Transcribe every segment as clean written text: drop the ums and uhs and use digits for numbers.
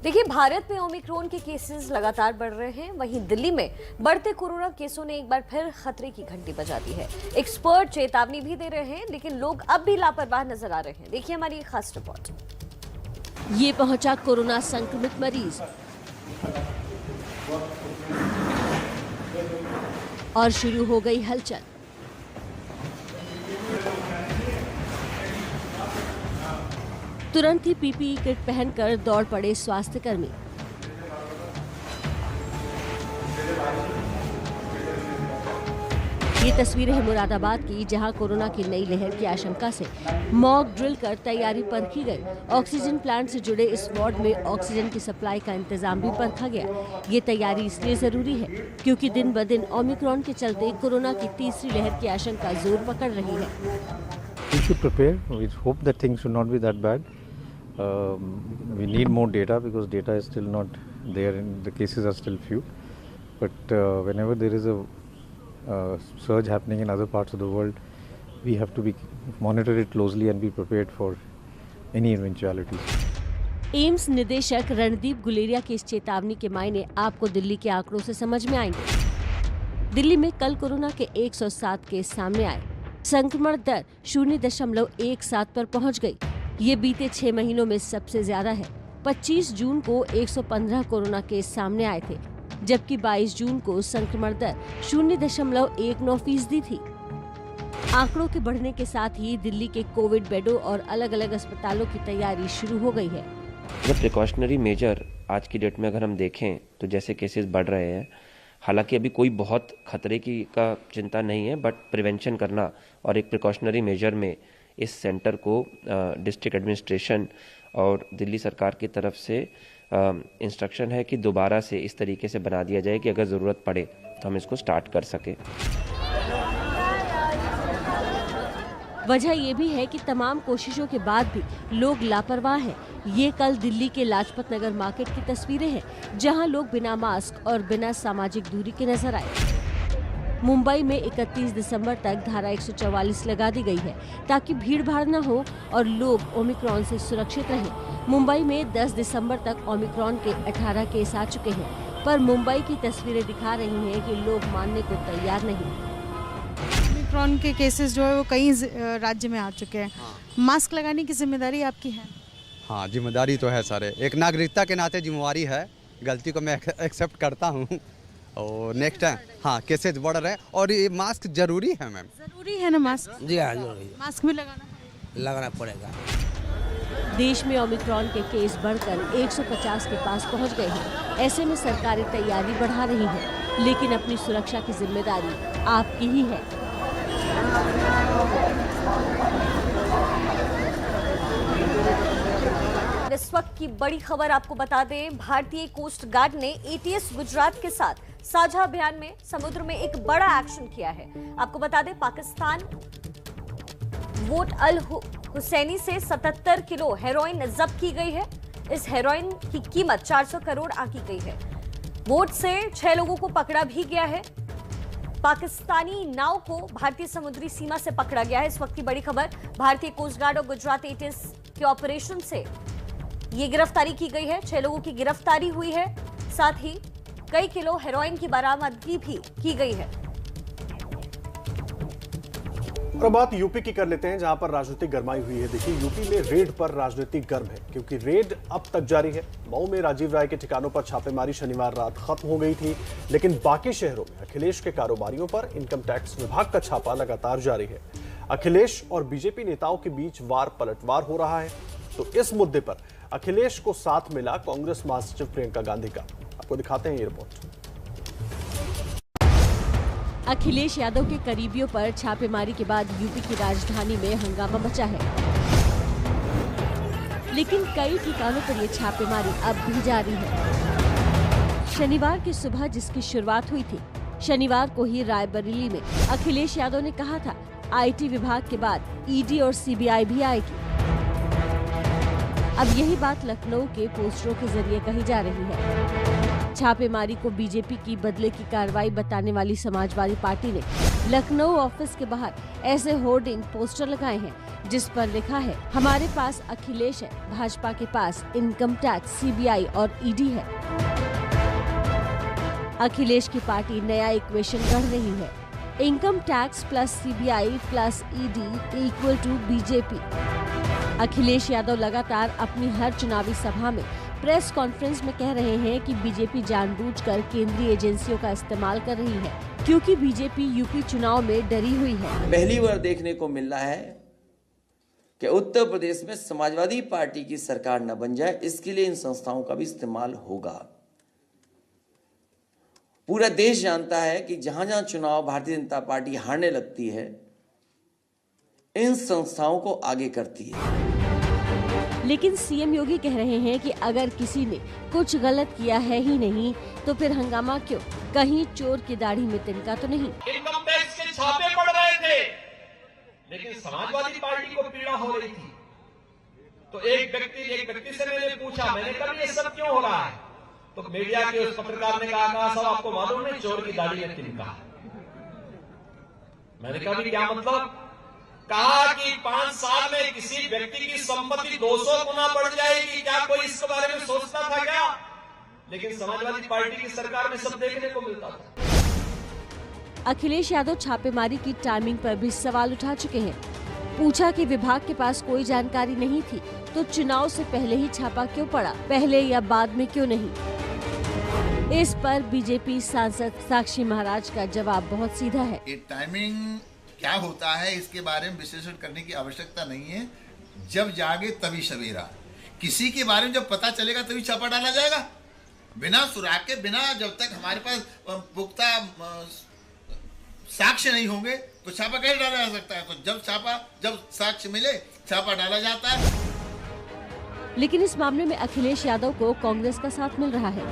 देखिए, भारत में ओमिक्रॉन के केसेस लगातार बढ़ रहे हैं। वहीं दिल्ली में बढ़ते कोरोना केसों ने एक बार फिर खतरे की घंटी बजा दी है। एक्सपर्ट चेतावनी भी दे रहे हैं, लेकिन लोग अब भी लापरवाह नजर आ रहे हैं। देखिए हमारी खास रिपोर्ट। ये पहुंचा कोरोना संक्रमित मरीज और शुरू हो गई हलचल। तुरंत ही पीपीई किट पहनकर दौड़ पड़े स्वास्थ्यकर्मी। ये तस्वीरें हैं मुरादाबाद की, जहां कोरोना की नई लहर की आशंका से मॉक ड्रिल कर तैयारी परखी गई। ऑक्सीजन प्लांट से जुड़े इस वार्ड में ऑक्सीजन की सप्लाई का इंतजाम भी परखा गया। ये तैयारी इसलिए जरूरी है क्योंकि दिन ब दिन ओमिक्रॉन के चलते कोरोना की तीसरी लहर की आशंका जोर पकड़ रही है। We should prepare. We hope that things should not be that bad. We need more data because data is still not there and the cases are still few. But whenever there is a surge happening in other parts of the world, we have to monitor it closely and be prepared for any eventualities. AIIMS निदेशक रणदीप गुलेरिया की इस चेतावनी के मायने आपको दिल्ली के आंकड़ों से समझ में आएंगे। दिल्ली में कल कोरोना के 107 केस सामने आए। संक्रमण दर 0.17 पर पहुंच गई। ये बीते 6 महीनों में सबसे ज्यादा है। 25 जून को 115 कोरोना केस सामने आए थे, जबकि 22 जून को संक्रमण दर 0.19% थी। आंकड़ों के बढ़ने के साथ ही दिल्ली के कोविड बेडों और अलग अलग अस्पतालों की तैयारी शुरू हो गई है। प्रिकॉशनरी मेजर आज की डेट में अगर हम देखें तो जैसे केसेस बढ़ रहे हैं, हालांकि अभी कोई बहुत खतरे की का चिंता नहीं है, बट प्रिवेंशन करना और एक प्रिकॉशनरी मेजर में इस सेंटर को डिस्ट्रिक्ट एडमिनिस्ट्रेशन और दिल्ली सरकार की तरफ से इंस्ट्रक्शन है कि दोबारा से इस तरीके से बना दिया जाए कि अगर ज़रूरत पड़े तो हम इसको स्टार्ट कर सकें। वजह ये भी है कि तमाम कोशिशों के बाद भी लोग लापरवाह हैं। ये कल दिल्ली के लाजपत नगर मार्केट की तस्वीरें हैं, जहां लोग बिना मास्क और बिना सामाजिक दूरी के नजर आए। मुंबई में 31 दिसंबर तक धारा 144 लगा दी गई है ताकि भीड़ भाड़ न हो और लोग ओमिक्रॉन से सुरक्षित रहें। मुंबई में 10 दिसंबर तक ओमिक्रॉन के 18 केस आ चुके हैं, पर मुंबई की तस्वीरें दिखा रही हैं कि लोग मानने को तैयार नहीं। ओमिक्रॉन के केसेस जो है वो कई राज्य में आ चुके हैं। मास्क लगाने की जिम्मेदारी आपकी है? हाँ, जिम्मेदारी तो है सर। एक नागरिकता के नाते जिम्मेवारी है, गलती को मैं एक्सेप्ट करता हूँ। और नेक्स्ट टाइम हाँ, केसेस बढ़ रहे हैं और ये मास्क जरूरी है मैम। जरूरी है ना मास्क? जी हाँ, जरूरी। मास्क भी लगाना पड़ेगा। देश में ओमिक्रॉन के केस बढ़कर 150 के पास पहुंच गए हैं। ऐसे में सरकारें तैयारी बढ़ा रही है, लेकिन अपनी सुरक्षा की जिम्मेदारी आपकी ही है। इस वक्त की बड़ी खबर आपको बता दें, भारतीय कोस्ट गार्ड ने एटीएस गुजरात के साथ साझा अभियान में समुद्र में एक बड़ा एक्शन किया है। आपको बता दें, पाकिस्तान वोट अल हुसैनी से 77 किलो हेरोइन जब्त की गई है। इस हेरोइन की कीमत 400 करोड़ आंकी गई है। वोट से 6 लोगों को पकड़ा भी गया है। पाकिस्तानी नाव को भारतीय समुद्री सीमा से पकड़ा गया है। इस वक्त की बड़ी खबर, भारतीय कोस्ट गार्ड और गुजरात एटीएस के ऑपरेशन से ये गिरफ्तारी की गई है। 6 लोगों की गिरफ्तारी हुई है, साथ ही कई किलो हेरोइन की बरामदगी भी की गई है। और बात यूपी की कर लेते हैं, जहां पर राजनीतिक गरमाई हुई है। देखिए, यूपी में रेड पर राजनीति गर्म है, क्योंकि रेड अब तक जारी है। मऊ में राजीव राय के ठिकानों पर छापेमारी शनिवार रात खत्म हो गई थी, लेकिन बाकी शहरों में अखिलेश के कारोबारियों पर इनकम टैक्स विभाग का छापा लगातार जारी है। अखिलेश और बीजेपी नेताओं के बीच वार पलटवार हो रहा है। तो इस मुद्दे पर अखिलेश को साथ मिला कांग्रेस महासचिव प्रियंका गांधी का। आपको दिखाते हैं ये रिपोर्ट। अखिलेश यादव के करीबियों पर छापेमारी के बाद यूपी की राजधानी में हंगामा मचा है, लेकिन कई ठिकानों पर ये छापेमारी अब भी जारी है। शनिवार की सुबह जिसकी शुरुआत हुई थी, शनिवार को ही रायबरेली में अखिलेश यादव ने कहा था आईटी विभाग के बाद ईडी और सीबीआई भी आएगी। अब यही बात लखनऊ के पोस्टरों के जरिए कही जा रही है। छापेमारी को बीजेपी की बदले की कार्रवाई बताने वाली समाजवादी पार्टी ने लखनऊ ऑफिस के बाहर ऐसे होर्डिंग पोस्टर लगाए हैं जिस पर लिखा है, हमारे पास अखिलेश है, भाजपा के पास इनकम टैक्स, सीबीआई और ईडी है। अखिलेश की पार्टी नया इक्वेशन गढ़ रही है, income tax plus CBI plus ED equal to BJP. Akhilesh Yadav लगातार अपनी हर चुनावी सभा में प्रेस कॉन्फ्रेंस में कह रहे हैं कि बीजेपी जानबूझकर केंद्रीय एजेंसियों का इस्तेमाल कर रही है क्योंकि बीजेपी यूपी चुनाव में डरी हुई है। पहली बार देखने को मिल रहा है कि उत्तर प्रदेश में समाजवादी पार्टी की सरकार न बन जाए, इसके लिए इन संस्थाओं का भी इस्तेमाल होगा। पूरा देश जानता है कि जहां जहां चुनाव भारतीय जनता पार्टी हारने लगती है, इन संस्थाओं को आगे करती है। लेकिन सीएम योगी कह रहे हैं कि अगर किसी ने कुछ गलत किया है ही नहीं तो फिर हंगामा क्यों? कहीं चोर की दाढ़ी में तिनका तो नहीं। इनकम टैक्स के छापे पड़ रहे थे, लेकिन समाजवादी पार्टी को पीड़ा हो रही थी। तो एक व्यक्ति से मैंने पूछा, मैंने कहा ये सब क्यों हो रहा है? तो मीडिया के उस पत्रकार ने कहा साहब आपको मालूम नहीं, चोर की दाढ़ी में तिनका। मैंने कहा भी क्या मतलब? कहा कि 5 साल में किसी व्यक्ति की संपत्ति 200 गुना बढ़ जाएगी, क्या कोई इसके बारे में सोचता था क्या? लेकिन समाजवादी पार्टी की सरकार में सब देखने को मिलता था। अखिलेश यादव छापेमारी की टाइमिंग पर भी सवाल उठा चुके हैं। पूछा कि विभाग के पास कोई जानकारी नहीं थी तो चुनाव से पहले ही छापा क्यों पड़ा, पहले या बाद में क्यों नहीं? इस पर बीजेपी सांसद साक्षी महाराज का जवाब बहुत सीधा है। ये टाइमिंग क्या होता है इसके बारे में विश्लेषण करने की आवश्यकता नहीं है। जब जागे तभी सवेरा। किसी के बारे में जब पता चलेगा तभी छापा डाला जाएगा। बिना सुराग के, बिना जब तक हमारे पास पुख्ता साक्ष्य नहीं होंगे तो छापा कैसे डाला जा सकता है? तो जब साक्ष्य मिले छापा डाला जाता है। लेकिन इस मामले में अखिलेश यादव को कांग्रेस का साथ मिल रहा है।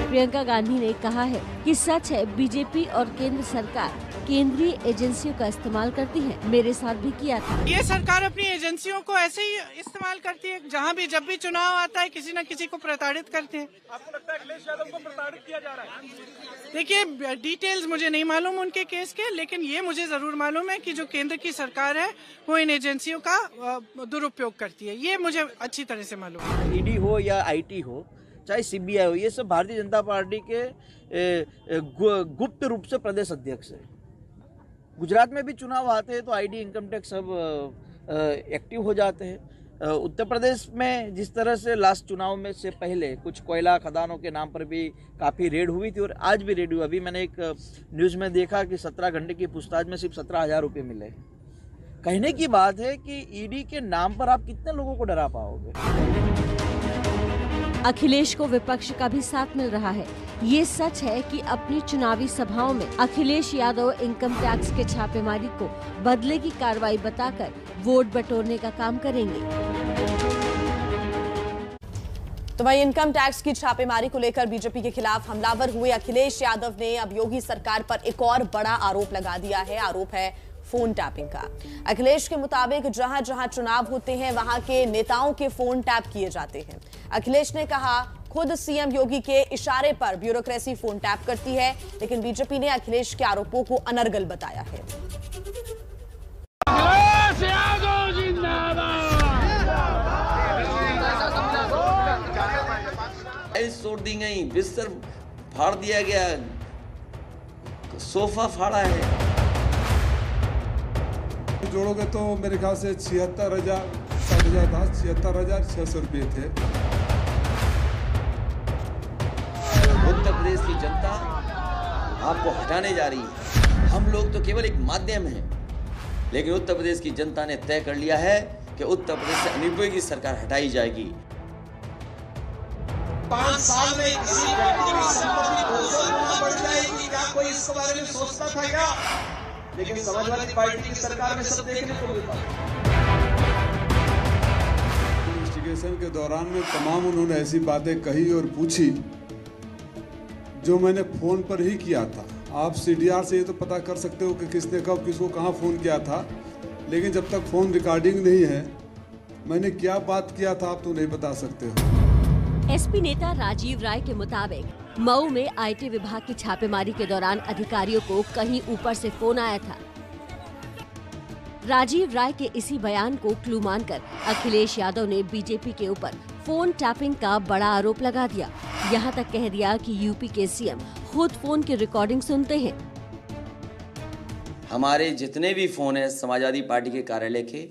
प्रियंका गांधी ने कहा है कि सच है बीजेपी और केंद्र सरकार केंद्रीय एजेंसियों का इस्तेमाल करती है, मेरे साथ भी किया था। ये सरकार अपनी एजेंसियों को ऐसे ही इस्तेमाल करती है, जहाँ भी जब भी चुनाव आता है किसी न किसी को प्रताड़ित करते हैं। आपको लगता है अखिलेश यादव को प्रताड़ित किया जा रहा है? देखिए, डिटेल्स मुझे नहीं मालूम उनके केस के, लेकिन ये मुझे जरूर मालूम है कि जो केंद्र की सरकार है वो इन एजेंसियों का दुरुपयोग करती है। ये मुझे अच्छी तरह से मालूम है। ईडी हो या आईटी हो, चाहे सीबीआई हो, ये सब भारतीय जनता पार्टी के गुप्त रूप से प्रदेश अध्यक्ष है। गुजरात में भी चुनाव आते हैं तो आईडी, इनकम टैक्स सब एक्टिव हो जाते हैं। उत्तर प्रदेश में जिस तरह से लास्ट चुनाव में से पहले कुछ कोयला खदानों के नाम पर भी काफ़ी रेड हुई थी और आज भी रेड हुई। अभी मैंने एक न्यूज़ में देखा कि 17 घंटे की पूछताछ में सिर्फ 17,000 रुपये मिले। कहने की बात है कि ईडी के नाम पर आप कितने लोगों को डरा पाओगे? अखिलेश को विपक्ष का भी साथ मिल रहा है। ये सच है कि अपनी चुनावी सभाओं में अखिलेश यादव इनकम टैक्स के छापेमारी को बदले की कार्रवाई बताकर वोट बटोरने का काम करेंगे। तो वहीं इनकम टैक्स की छापेमारी को लेकर बीजेपी के खिलाफ हमलावर हुए अखिलेश यादव ने अब योगी सरकार पर एक और बड़ा आरोप लगा दिया है। आरोप है फोन टैपिंग का। अखिलेश के मुताबिक जहां जहां चुनाव होते हैं वहां के नेताओं के फोन टैप किए जाते हैं। अखिलेश ने कहा खुद सीएम योगी के इशारे पर ब्यूरोक्रेसी फोन टैप करती है, लेकिन बीजेपी ने अखिलेश के आरोपों को अनर्गल बताया है। तोड़ दी गई, बिस्तर फाड़ दिया गया, सोफा फाड़ा है। जोड़ोगे तो मेरे ख्याल से 76,000 60,000 था, 76,600 रुपये थे। उत्तर प्रदेश की जनता आपको हटाने जा रही है। हम लोग तो केवल एक माध्यम हैं, लेकिन उत्तर प्रदेश की जनता ने तय कर लिया है कि उत्तर प्रदेश से अनिवार्य की सरकार हटाई जाएगी। 5 साल में किसी व्यक्ति की संपत्ति 200 गुना बढ़ जाएगी, क्या कोई इसके बारे में सोचता था क्या? लेकिन समाजवादी पार्टी की सरकार में सब देखने को मिलता है। इन्वेस्टिगेशन के दौरान में तमाम उन्होंने ऐसी बातें कही और पूछी जो मैंने फोन पर ही किया था। आप सीडीआर से ये तो पता कर सकते हो कि किसने कब किसको कहाँ फोन किया था, लेकिन जब तक फोन रिकॉर्डिंग नहीं है मैंने क्या बात किया था आप तो नहीं बता सकते हो। एसपी नेता राजीव राय के मुताबिक मऊ में आईटी विभाग की छापेमारी के दौरान अधिकारियों को कहीं ऊपर से फोन आया था। राजीव राय के इसी बयान को क्लू मानकर अखिलेश यादव ने बीजेपी के ऊपर फोन टैपिंग का बड़ा आरोप लगा दिया। यहां तक कह दिया कि यूपी के सीएम खुद फोन की रिकॉर्डिंग सुनते हैं। हमारे जितने भी फोन हैं समाजवादी पार्टी के कार्यालय के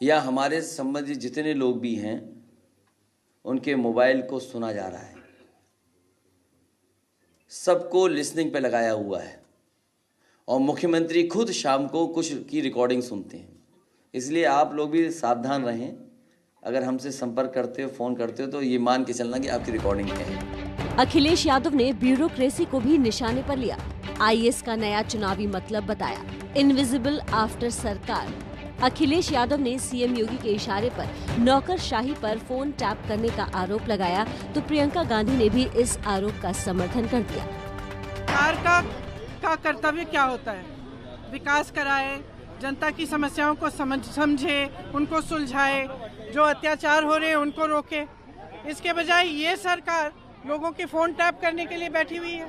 या हमारे संबंधित जितने लोग भी हैं उनके मोबाइल को सुना जा रहा है, सबको लिसनिंग पे लगाया हुआ है और मुख्यमंत्री खुद शाम को कुछ की रिकॉर्डिंग सुनते हैं। इसलिए आप लोग भी सावधान रहें, अगर हमसे संपर्क करते हो, फोन करते हो तो ये मान के चलना कि आपकी रिकॉर्डिंग है। अखिलेश यादव ने ब्यूरोक्रेसी को भी निशाने पर लिया। आईएएस का नया चुनावी मतलब बताया, इनविजिबल आफ्टर सरकार। अखिलेश यादव ने सीएम योगी के इशारे पर नौकरशाही पर फोन टैप करने का आरोप लगाया तो प्रियंका गांधी ने भी इस आरोप का समर्थन कर दिया। सरकार का कर्तव्य क्या होता है? विकास कराए, जनता की समस्याओं को समझे, उनको सुलझाए, जो अत्याचार हो रहे हैं उनको रोके। इसके बजाय ये सरकार लोगों के फोन टैप करने के लिए बैठी हुई है।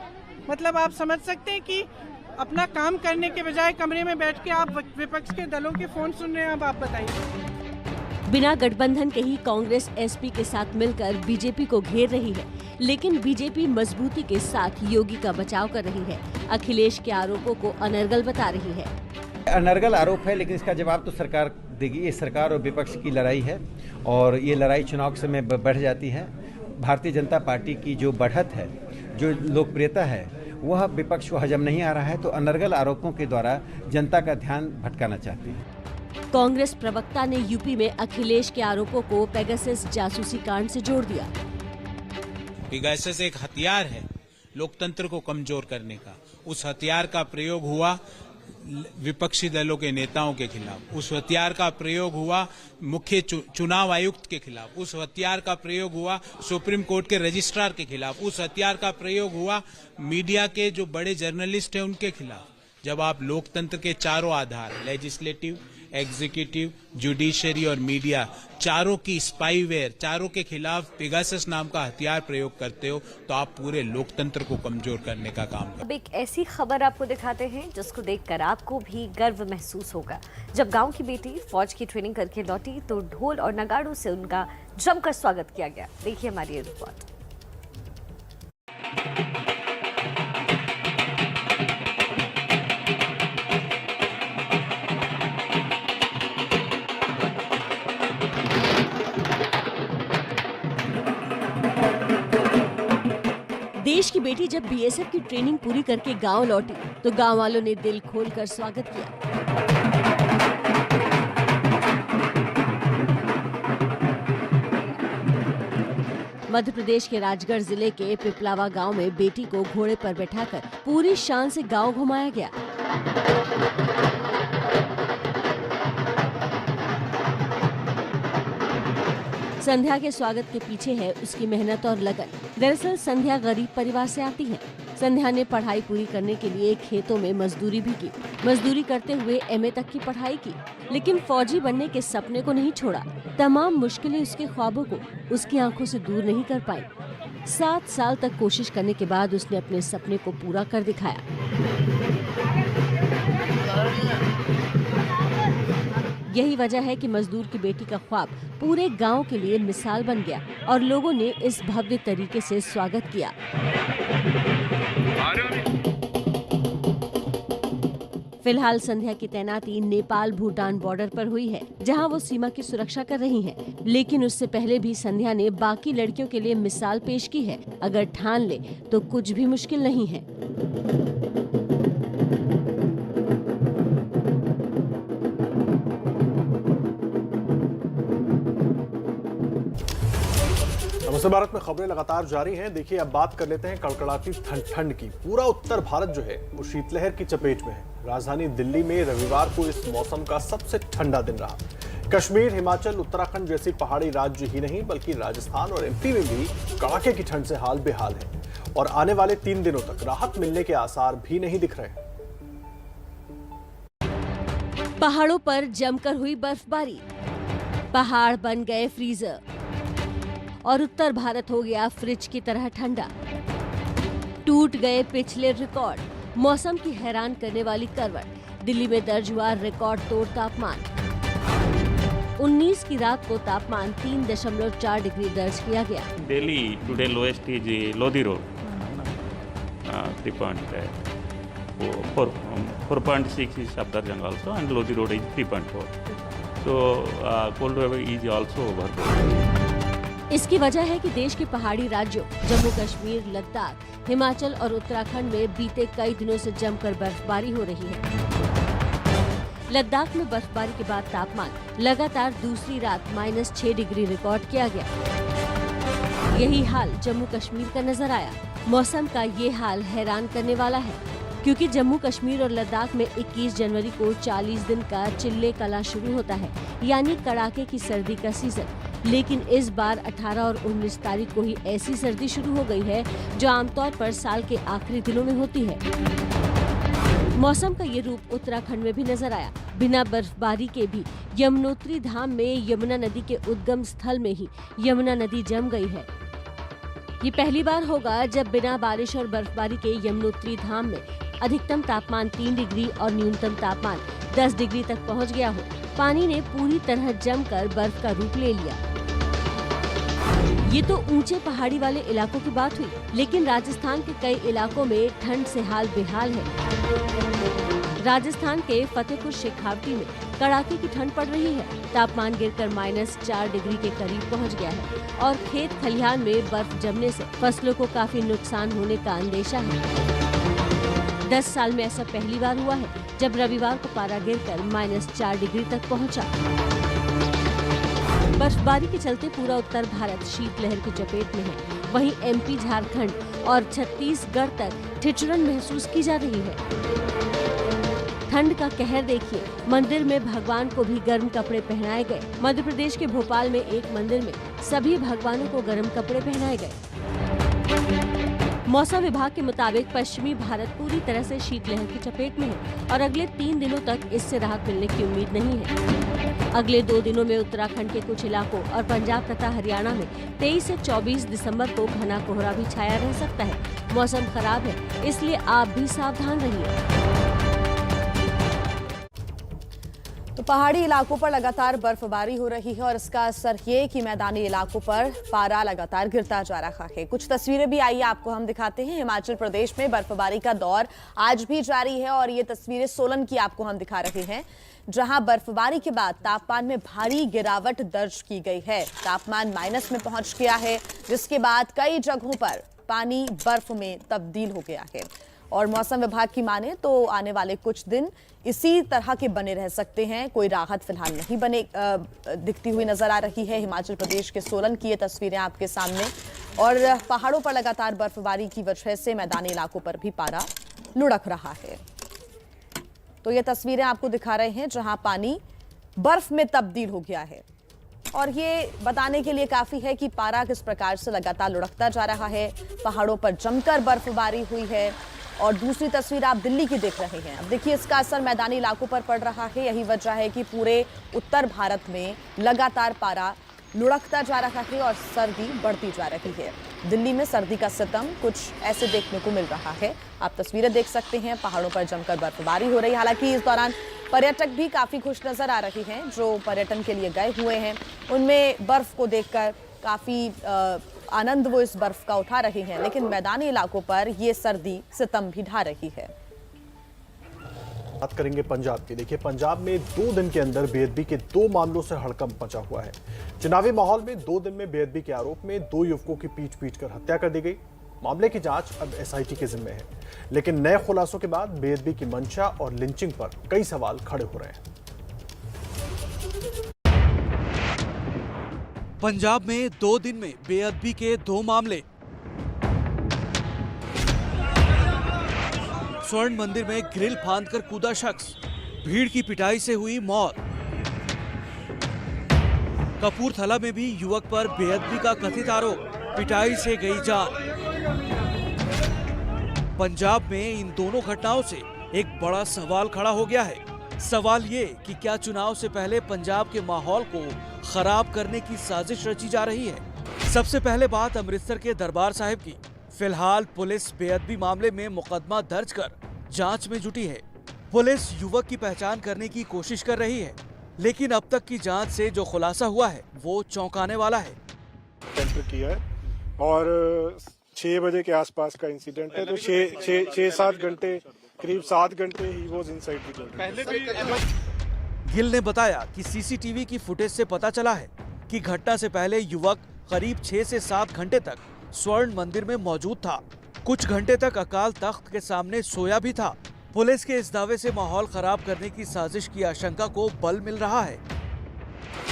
मतलब आप समझ सकते हैं कि अपना काम करने के बजाय कमरे में बैठ के आप विपक्ष के दलों के फोन सुन रहे हैं। अब आप बताइए। बिना गठबंधन के ही कांग्रेस एसपी के साथ मिलकर बीजेपी को घेर रही है, लेकिन बीजेपी मजबूती के साथ योगी का बचाव कर रही है। अखिलेश के आरोपों को अनर्गल बता रही है। अनर्गल आरोप है, लेकिन इसका जवाब तो सरकार देगी। ये सरकार और विपक्ष की लड़ाई है और ये लड़ाई चुनाव के समय बढ़ जाती है। भारतीय जनता पार्टी की जो बढ़त है, जो लोकप्रियता है, वह विपक्ष को हजम नहीं आ रहा है, तो अनर्गल आरोपों के द्वारा जनता का ध्यान भटकाना चाहती है। कांग्रेस प्रवक्ता ने यूपी में अखिलेश के आरोपों को पेगासस जासूसी कांड से जोड़ दिया। पेगासस एक हथियार है लोकतंत्र को कमजोर करने का। उस हथियार का प्रयोग हुआ विपक्षी दलों के नेताओं के खिलाफ, उस हथियार का प्रयोग हुआ मुख्य चुनाव आयुक्त के खिलाफ, उस हथियार का प्रयोग हुआ सुप्रीम कोर्ट के रजिस्ट्रार के खिलाफ, उस हथियार का प्रयोग हुआ मीडिया के जो बड़े जर्नलिस्ट हैं उनके खिलाफ। जब आप लोकतंत्र के चारों आधार, लेजिस्लेटिव, एग्जीक्यूटिव, जुडिशरी और मीडिया, चारों की स्पाईवेयर, चारों के खिलाफ पेगासस नाम का हथियार प्रयोग करते हो तो आप पूरे लोकतंत्र को कमजोर करने का काम करते हो। अब एक ऐसी खबर आपको दिखाते हैं जिसको देखकर आपको भी गर्व महसूस होगा। जब गांव की बेटी फौज की ट्रेनिंग करके लौटी तो ढोल और नगाड़ों से उनका जमकर स्वागत किया गया। देखिए हमारी ये रिपोर्ट। देश की बेटी जब बीएसएफ की ट्रेनिंग पूरी करके गांव लौटी तो गांव वालों ने दिल खोलकर स्वागत किया। मध्य प्रदेश के राजगढ़ जिले के पिपलावा गांव में बेटी को घोड़े पर बैठाकर पूरी शान से गांव घुमाया गया। संध्या के स्वागत के पीछे है उसकी मेहनत और लगन। दरअसल संध्या गरीब परिवार से आती है। संध्या ने पढ़ाई पूरी करने के लिए खेतों में मजदूरी भी की। मजदूरी करते हुए एमए तक की पढ़ाई की, लेकिन फौजी बनने के सपने को नहीं छोड़ा। तमाम मुश्किलें उसके ख्वाबों को उसकी आंखों से दूर नहीं कर पाई। 7 साल तक कोशिश करने के बाद उसने अपने सपने को पूरा कर दिखाया। यही वजह है कि मजदूर की बेटी का ख्वाब पूरे गांव के लिए मिसाल बन गया और लोगों ने इस भव्य तरीके से स्वागत किया। फिलहाल संध्या की तैनाती नेपाल भूटान बॉर्डर पर हुई है, जहां वो सीमा की सुरक्षा कर रही हैं। लेकिन उससे पहले भी संध्या ने बाकी लड़कियों के लिए मिसाल पेश की है। अगर ठान ले तो कुछ भी मुश्किल नहीं है। नमस्ते भारत में खबरें लगातार जारी हैं। देखिए अब बात कर लेते हैं कड़कड़ाती ठंड की। पूरा उत्तर भारत जो है वो शीतलहर की चपेट में है। राजधानी दिल्ली में रविवार को इस मौसम का सबसे ठंडा दिन रहा। कश्मीर, हिमाचल, उत्तराखंड जैसी पहाड़ी राज्य ही नहीं बल्कि राजस्थान और एमपी में भी कड़ाके की ठंड से हाल बेहाल है और आने वाले 3 दिनों तक राहत मिलने के आसार भी नहीं दिख रहे। पहाड़ों पर जमकर हुई बर्फबारी, पहाड़ बन गए फ्रीजर और उत्तर भारत हो गया फ्रिज की तरह ठंडा। टूट गए पिछले रिकॉर्ड, मौसम की हैरान करने वाली करवट। दिल्ली में दर्ज हुआ रिकॉर्ड तोड़ तापमान। 19 की रात को तापमान 3.4 डिग्री दर्ज किया गया। Delhi today lowest is Lodi Road, 4.6 is Safdarjung also, and Lodi Road is 3.4. So cold wave is also over. इसकी वजह है कि देश के पहाड़ी राज्यों जम्मू कश्मीर, लद्दाख, हिमाचल और उत्तराखंड में बीते कई दिनों से जमकर बर्फबारी हो रही है। लद्दाख में बर्फबारी के बाद तापमान लगातार दूसरी रात -6 डिग्री रिकॉर्ड किया गया। यही हाल जम्मू कश्मीर का नजर आया। मौसम का ये हाल हैरान करने वाला है, क्योंकि जम्मू कश्मीर और लद्दाख में 21 जनवरी को 40 दिन का चिल्ले कला शुरू होता है, यानी कड़ाके की सर्दी का सीजन। लेकिन इस बार 18 और 19 तारीख को ही ऐसी सर्दी शुरू हो गई है जो आमतौर पर साल के आखिरी दिनों में होती है। मौसम का ये रूप उत्तराखंड में भी नजर आया। बिना बर्फबारी के भी यमुनोत्री धाम में यमुना नदी के उद्गम स्थल में ही यमुना नदी जम गई है। ये पहली बार होगा जब बिना बारिश और बर्फबारी के यमुनोत्री धाम में अधिकतम तापमान 3 डिग्री और न्यूनतम तापमान 10 डिग्री तक पहुंच गया हो। पानी ने पूरी तरह जमकर बर्फ का रूप ले लिया। ये तो ऊंचे पहाड़ी वाले इलाकों की बात हुई, लेकिन राजस्थान के कई इलाकों में ठंड से हाल बेहाल है। राजस्थान के फतेहपुर शेखावटी में कड़ाके की ठंड पड़ रही है। तापमान गिरकर -4 डिग्री के करीब पहुंच गया है और खेत खलिहान में बर्फ जमने से फसलों को काफी नुकसान होने का अंदेशा है। 10 साल में ऐसा पहली बार हुआ है जब रविवार को पारा गिरकर -4 डिग्री तक पहुंचा। बर्फबारी के चलते पूरा उत्तर भारत शीतलहर की चपेट में है। वहीं एमपी, झारखंड और छत्तीसगढ़ तक ठिठुरन महसूस की जा रही है। ठंड का कहर देखिए, मंदिर में भगवान को भी गर्म कपड़े पहनाए गए। मध्य प्रदेश के भोपाल में एक मंदिर में सभी भगवानों को गर्म कपड़े पहनाए गए। मौसम विभाग के मुताबिक पश्चिमी भारत पूरी तरह से शीतलहर की चपेट में है और अगले 3 दिनों तक इससे राहत मिलने की उम्मीद नहीं है। अगले 2 दिनों में उत्तराखंड के कुछ इलाकों और पंजाब तथा हरियाणा में 23 से 24 दिसंबर को घना कोहरा भी छाया रह सकता है। मौसम खराब है, इसलिए आप भी सावधान रहिए। तो पहाड़ी इलाकों पर लगातार बर्फबारी हो रही है और इसका असर ये कि मैदानी इलाकों पर पारा लगातार गिरता जा रहा है। कुछ तस्वीरें भी आई आपको हम दिखाते हैं। हिमाचल प्रदेश में बर्फबारी का दौर आज भी जारी है और ये तस्वीरें सोलन की आपको हम दिखा रहे हैं, जहां बर्फबारी के बाद तापमान में भारी गिरावट दर्ज की गई है। तापमान माइनस में पहुंच गया है, जिसके बाद कई जगहों पर पानी बर्फ में तब्दील हो गया है। और मौसम विभाग की माने तो आने वाले कुछ दिन इसी तरह के बने रह सकते हैं। कोई राहत फिलहाल नहीं दिखती हुई नजर आ रही है। हिमाचल प्रदेश के सोलन की ये तस्वीरें आपके सामने, और पहाड़ों पर लगातार बर्फबारी की वजह से मैदानी इलाकों पर भी पारा लुढ़क रहा है। तो ये तस्वीरें आपको दिखा रहे हैं जहां पानी बर्फ में तब्दील हो गया है, और ये बताने के लिए काफी है कि पारा किस प्रकार से लगातार लुढ़कता जा रहा है। पहाड़ों पर जमकर बर्फबारी हुई है। और दूसरी तस्वीर आप दिल्ली की देख रहे हैं। अब देखिए, इसका असर मैदानी इलाकों पर पड़ रहा है। यही वजह है कि पूरे उत्तर भारत में लगातार पारा लुढ़कता जा रहा है और सर्दी बढ़ती जा रही है। दिल्ली में सर्दी का सितम कुछ ऐसे देखने को मिल रहा है। आप तस्वीरें देख सकते हैं, पहाड़ों पर जमकर बर्फबारी हो रही है। हालांकि इस दौरान पर्यटक भी काफी खुश नजर आ रहे हैं। जो पर्यटन के लिए गए हुए हैं, उनमें बर्फ को देखकर काफी आनंद वो इस बर्फ का उठा रहे हैं, लेकिन मैदानी इलाकों पर ये सर्दी सितम भी ढा रही है। बात करेंगे पंजाब की। देखिए, पंजाब में 2 दिन के अंदर बेअदबी के 2 मामलों से हड़कंप मचा हुआ है। चुनावी माहौल में 2 दिन में बेअदबी के आरोप में 2 युवकों की पीट कर हत्या कर दी गई। मामले की जांच अब एसआईटी के जिम्मे है, लेकिन नए खुलासों के बाद बेअदबी की मंशा और लिंचिंग पर कई सवाल खड़े हो रहे हैं। पंजाब में 2 दिन में बेअदबी के 2 मामले। स्वर्ण मंदिर में ग्रिल फांदकर कूदा शख्स, भीड़ की पिटाई से हुई मौत। कपूरथला में भी युवक पर बेअदबी का कथित आरोप, पिटाई से गई जान। पंजाब में इन दोनों घटनाओं से एक बड़ा सवाल खड़ा हो गया है। सवाल ये कि क्या चुनाव से पहले पंजाब के माहौल को खराब करने की साजिश रची जा रही है। सबसे पहले बात अमृतसर के दरबार साहिब की। फिलहाल पुलिस बेअदबी मामले में मुकदमा दर्ज कर जांच में जुटी है। पुलिस युवक की पहचान करने की कोशिश कर रही है, लेकिन अब तक की जांच से जो खुलासा हुआ है वो चौंकाने वाला है। एंटर किया है और 6 बजे के आसपास का इंसिडेंट है, तो 6-7 घंटे, करीब 7 घंटे he was inside the building. Gill ने बताया कि सीसीटीवी की फुटेज से पता चला है कि घटना से पहले युवक करीब 6 से 7 घंटे तक स्वर्ण मंदिर में मौजूद था। कुछ घंटे तक अकाल तख्त के सामने सोया भी था। पुलिस के इस दावे से माहौल खराब करने की साजिश की आशंका को बल मिल रहा है।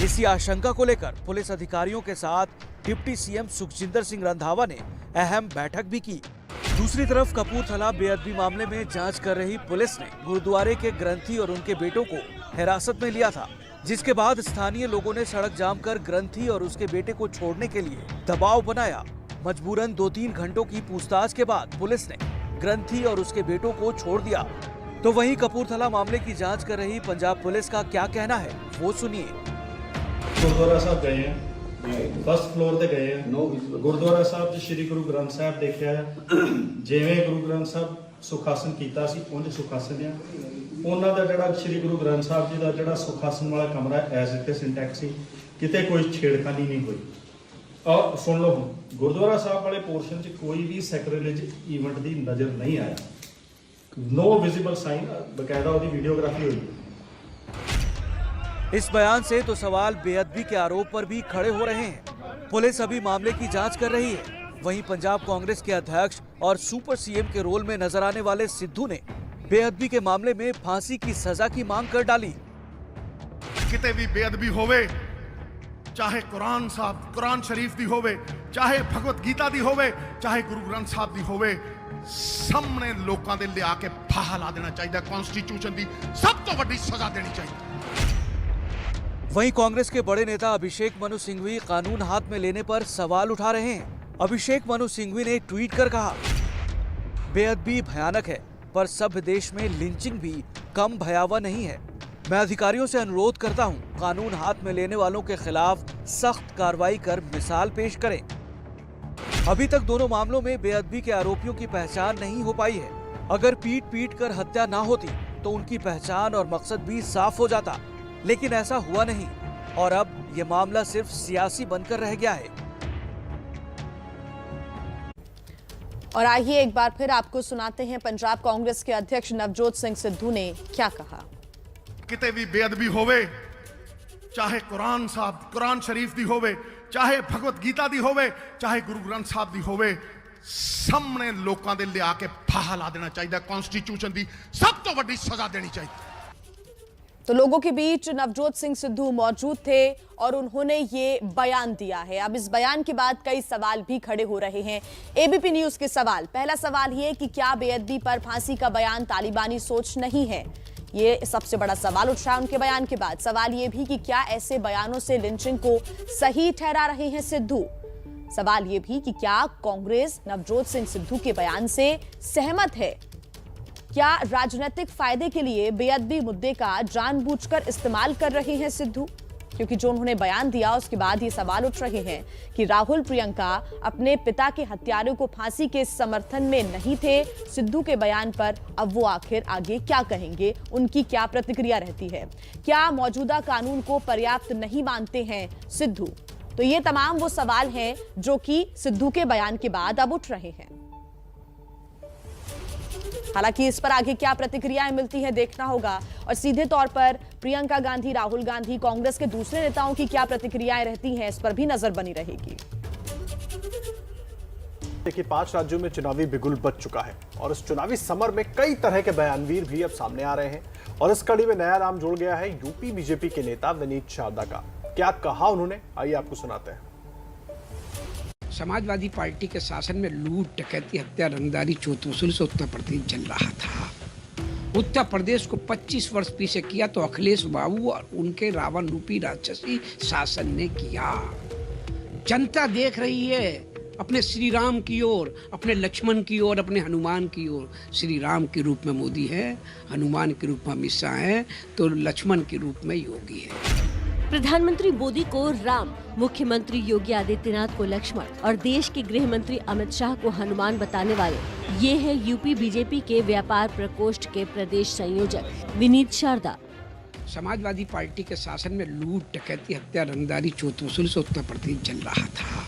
इसी आशंका को लेकर पुलिस अधिकारियों के साथ डिप्टी सीएम सुखजिंदर सिंह रंधावा ने अहम बैठक भी की। दूसरी तरफ कपूरथला बेअदबी मामले में जांच कर रही पुलिस ने गुरुद्वारे के ग्रंथी और उनके बेटों को हिरासत में लिया था, जिसके बाद स्थानीय लोगों ने सड़क जाम कर ग्रंथी और उसके बेटे को छोड़ने के लिए दबाव बनाया। मजबूरन 2-3 घंटों की पूछताछ के बाद पुलिस ने ग्रंथी और उसके बेटों को छोड़ दिया। तो वहीं कपूरथला मामले की जांच कर रही पंजाब पुलिस का क्या कहना है, वो सुनिए। गुरुद्वारा साहब गए हैं, फर्स्ट फ्लोर ते गए हैं। गुरुद्वारा साहब च श्री गुरु ग्रंथ साहब देखा है, जिवें गुरु ग्रंथ साहब सुखासन कीता सी उंज सुखासन है। उन्हां दा जिहड़ा श्री गुरु ग्रंथ साहब जी दा जिहड़ा सुखासन वाला कमरा एज इट सिंटैक्स सी, किते कोई छेड़खानी नहीं हुई। और सुन लो, गुरुद्वारा साहब वाले पोर्शन च कोई भी सैक्रिलेज इवेंट की नज़र नहीं आया, नो विजिबल साइन, बकायदा उसकी वीडियोग्राफी हुई। इस बयान से तो सवाल बेअदबी के आरोप पर भी खड़े हो रहे हैं। पुलिस अभी मामले की जांच कर रही है। वहीं पंजाब कांग्रेस के अध्यक्ष और सुपर सीएम के रोल में नजर आने वाले सिद्धू ने बेअदबी के मामले में फांसी की सजा की मांग कर डाली। किते भी बेअदबी होवे, चाहे कुरान शरीफ दी होवे, चाहे भगवत गीता दी होवे, चाहे गुरु ग्रंथ साहब दी होवे, सामने लोकां दे लिया के फाहा ला देना चाहिए। कॉन्स्टिट्यूशन दी सब तो बड़ी सजा देनी चाहिए। वहीं कांग्रेस के बड़े नेता अभिषेक मनु सिंघवी कानून हाथ में लेने पर सवाल उठा रहे हैं। अभिषेक मनु सिंघवी ने ट्वीट कर कहा, बेअदबी भयानक है, पर सभ्य देश में लिंचिंग भी कम भयावह नहीं है। मैं अधिकारियों से अनुरोध करता हूं, कानून हाथ में लेने वालों के खिलाफ सख्त कार्रवाई कर मिसाल पेश करें। अभी तक दोनों मामलों में बेअदबी के आरोपियों की पहचान नहीं हो पाई है। अगर पीट कर हत्या ना होती तो उनकी पहचान और मकसद भी साफ हो जाता, लेकिन ऐसा हुआ नहीं और अब ये मामला सिर्फ सियासी बनकर रह गया है। और आइए एक बार फिर आपको सुनाते हैं पंजाब कांग्रेस के अध्यक्ष नवजोत सिंह सिद्धू ने क्या कहा। किते भी बेअदबी होवे, चाहे कुरान शरीफ दी होवे, चाहे भगवत गीता दी होवे, चाहे गुरु ग्रंथ साहब दी होवे, सामने लोकां दे लिया के फाहा ला देना चाहिए। कॉन्स्टिट्यूशन दी सब तो बड़ी सजा देनी चाहिए। तो लोगों के बीच नवजोत सिंह सिद्धू मौजूद थे और उन्होंने ये बयान दिया है। अब इस बयान के बाद कई सवाल भी खड़े हो रहे हैं। एबीपी न्यूज के सवाल, पहला सवाल ये कि क्या बेअदबी पर फांसी का बयान तालिबानी सोच नहीं है? ये सबसे बड़ा सवाल उठ रहा है उनके बयान के बाद। सवाल ये भी कि क्या ऐसे बयानों से लिंचिंग को सही ठहरा रहे हैं सिद्धू? सवाल ये भी कि क्या कांग्रेस नवजोत सिंह सिद्धू के बयान से सहमत है? क्या राजनीतिक फायदे के लिए बेअदबी मुद्दे का जानबूझकर इस्तेमाल कर रहे हैं सिद्धू? क्योंकि जो उन्होंने बयान दिया उसके बाद ये सवाल उठ रहे हैं कि राहुल प्रियंका अपने पिता के हत्यारों को फांसी के समर्थन में नहीं थे। सिद्धू के बयान पर अब वो आखिर आगे क्या कहेंगे, उनकी क्या प्रतिक्रिया रहती है? क्या मौजूदा कानून को पर्याप्त नहीं मानते हैं सिद्धू? तो ये तमाम वो सवाल हैं जो कि सिद्धू के बयान के बाद अब उठ रहे हैं। हालांकि इस पर आगे क्या प्रतिक्रियाएं मिलती हैं देखना होगा और सीधे तौर पर प्रियंका गांधी, राहुल गांधी, कांग्रेस के दूसरे नेताओं की क्या प्रतिक्रियाएं रहती हैं इस पर भी नजर बनी रहेगी। देखिए, 5 राज्यों में चुनावी बिगुल बज चुका है और इस चुनावी समर में कई तरह के बयानवीर भी अब सामने आ रहे हैं और इस कड़ी में नया नाम जुड़ गया है यूपी बीजेपी के नेता विनीत शारदा का। क्या कहा उन्होंने, आइए आपको सुनाते हैं। समाजवादी पार्टी के शासन में लूट, डकैती, हत्या, रंगदारी, चोट वसूली से उत्तर प्रदेश चल रहा था। उत्तर प्रदेश को 25 वर्ष पीछे किया तो अखिलेश बाबू और उनके रावण रूपी राक्षसी शासन ने किया। जनता देख रही है अपने श्री राम की ओर, अपने लक्ष्मण की ओर, अपने हनुमान की ओर। श्री राम के रूप में मोदी है, हनुमान के रूप में अमित शाह है, तो लक्ष्मण के रूप में योगी है। प्रधानमंत्री मोदी को राम, मुख्यमंत्री योगी आदित्यनाथ को लक्ष्मण और देश के गृह मंत्री अमित शाह को हनुमान बताने वाले ये है यूपी बीजेपी के व्यापार प्रकोष्ठ के प्रदेश संयोजक विनीत शारदा। समाजवादी पार्टी के शासन में लूट, डकैती, हत्या, रंगदारी, चोट वसूली से उत्तर प्रदेश चल रहा था।